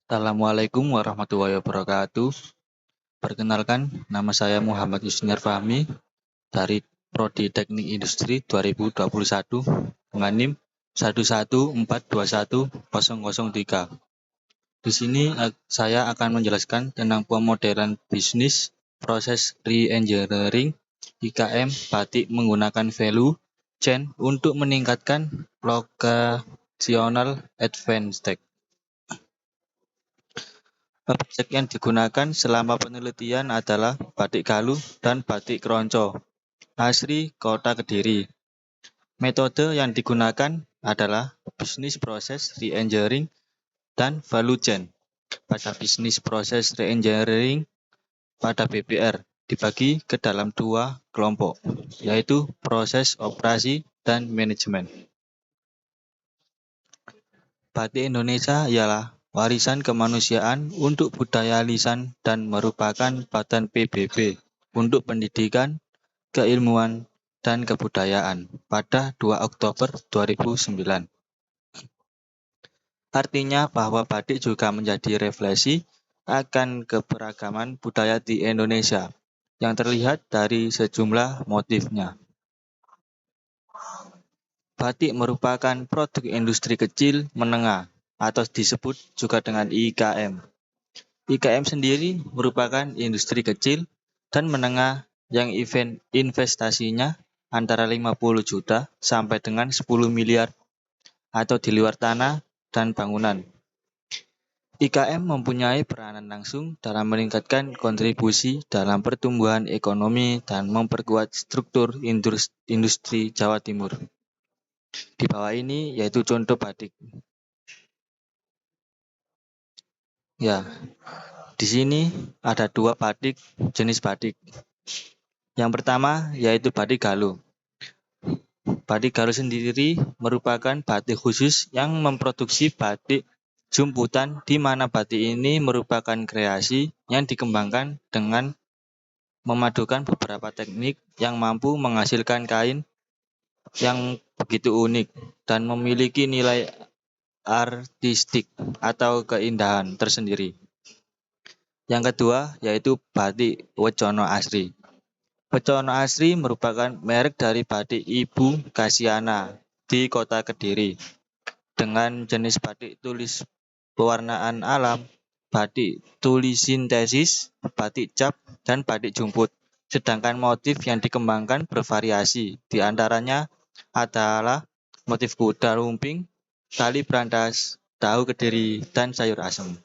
Assalamualaikum warahmatullahi wabarakatuh. Perkenalkan, nama saya Muhammad Yusniar Fahmi dari Prodi Teknik Industri 2021 dengan NIM 114210003. Di sini saya akan menjelaskan tentang pemodelan bisnis proses re-engineering IKM batik menggunakan value chain untuk meningkatkan locational advantage. Objek yang digunakan selama penelitian adalah batik Galuh dan batik Kronco, asli Kota Kediri. Metode yang digunakan adalah bisnis proses re-engineering dan value chain. Pada bisnis proses re-engineering pada BPR dibagi ke dalam dua kelompok, yaitu proses operasi dan manajemen. Batik Indonesia ialah warisan kemanusiaan untuk budaya lisan dan merupakan badan PBB untuk pendidikan, keilmuan, dan kebudayaan pada 2 Oktober 2009. Artinya bahwa batik juga menjadi refleksi akan keberagaman budaya di Indonesia yang terlihat dari sejumlah motifnya. Batik merupakan produk industri kecil menengah atau disebut juga dengan IKM. IKM sendiri merupakan industri kecil dan menengah yang investasinya antara 50 juta sampai dengan 10 miliar atau di luar tanah dan bangunan. IKM mempunyai peranan langsung dalam meningkatkan kontribusi dalam pertumbuhan ekonomi dan memperkuat struktur industri Jawa Timur. Di bawah ini yaitu contoh batik. Ya, di sini ada dua jenis batik. Yang pertama yaitu batik Galuh. Batik Galuh sendiri merupakan batik khusus yang memproduksi batik jumputan di mana batik ini merupakan kreasi yang dikembangkan dengan memadukan beberapa teknik yang mampu menghasilkan kain yang begitu unik dan memiliki nilai artistik atau keindahan tersendiri. Yang kedua yaitu batik Wecono Asri. Wecono Asri merupakan merek dari batik Ibu Kasiana di Kota Kediri dengan jenis batik tulis pewarnaan alam, batik tulis sintesis, batik cap, dan batik jumput. Sedangkan motif yang dikembangkan bervariasi, di antaranya adalah motif kuda lumping, tali berantas, tahu Kediri, dan sayur asem.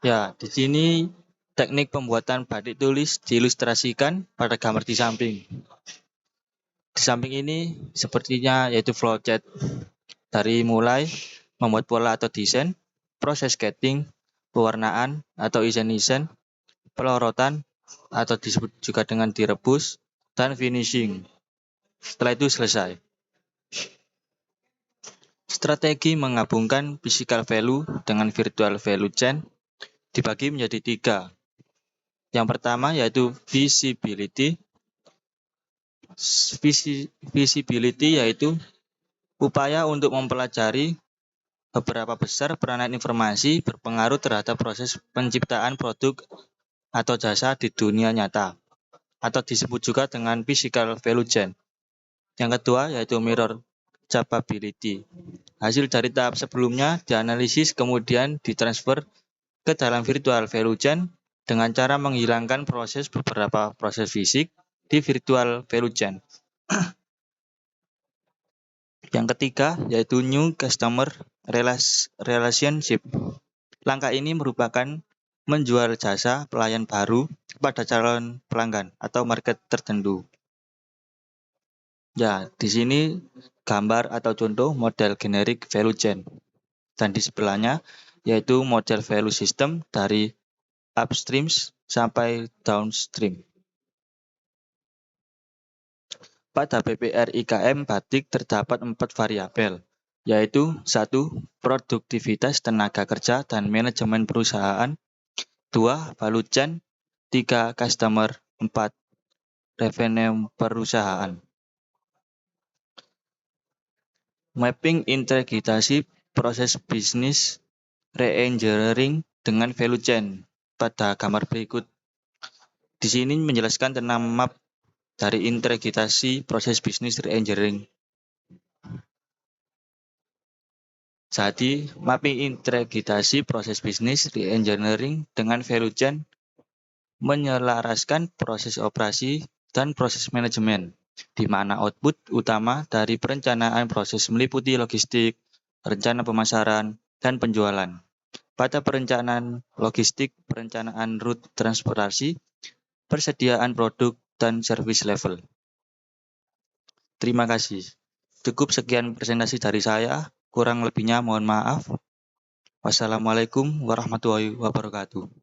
Ya, di sini teknik pembuatan batik tulis diilustrasikan pada gambar di samping. Di samping ini sepertinya yaitu flowchart dari mulai membuat pola atau desain, proses sketching, pewarnaan atau isen-isen, pelorotan atau disebut juga dengan direbus, dan finishing. Setelah itu selesai. Strategi menggabungkan physical value dengan virtual value chain dibagi menjadi 3. Yang pertama yaitu visibility. Visibility yaitu upaya untuk mempelajari beberapa besar peranan informasi berpengaruh terhadap proses penciptaan produk atau jasa di dunia nyata, atau disebut juga dengan physical value chain. Yang kedua yaitu mirror capability. Hasil dari tahap sebelumnya dianalisis kemudian ditransfer ke dalam virtual value chain dengan cara menghilangkan beberapa proses fisik di virtual value chain. Yang ketiga yaitu new customer relationship. Langkah ini merupakan menjual jasa pelayan baru kepada calon pelanggan atau market tertentu. Ya, di sini gambar atau contoh model generic value chain. Dan di sebelahnya yaitu model value system dari upstream sampai downstream. Pada BPR IKM batik terdapat 4 variabel, yaitu 1. Produktivitas tenaga kerja dan manajemen perusahaan, 2. Value chain, 3. Customer, 4. Revenue perusahaan. Mapping integrasi proses bisnis re-engineering dengan value chain pada gambar berikut. Di sini menjelaskan tentang map dari integrasi proses bisnis re-engineering. Jadi, mapping integrasi proses bisnis re-engineering dengan value chain menyelaraskan proses operasi dan proses manajemen, di mana output utama dari perencanaan proses meliputi logistik, rencana pemasaran, dan penjualan. Pada perencanaan logistik, perencanaan rute transportasi, persediaan produk, dan service level. Terima kasih. Cukup sekian presentasi dari saya. Kurang lebihnya mohon maaf. Wassalamualaikum warahmatullahi wabarakatuh.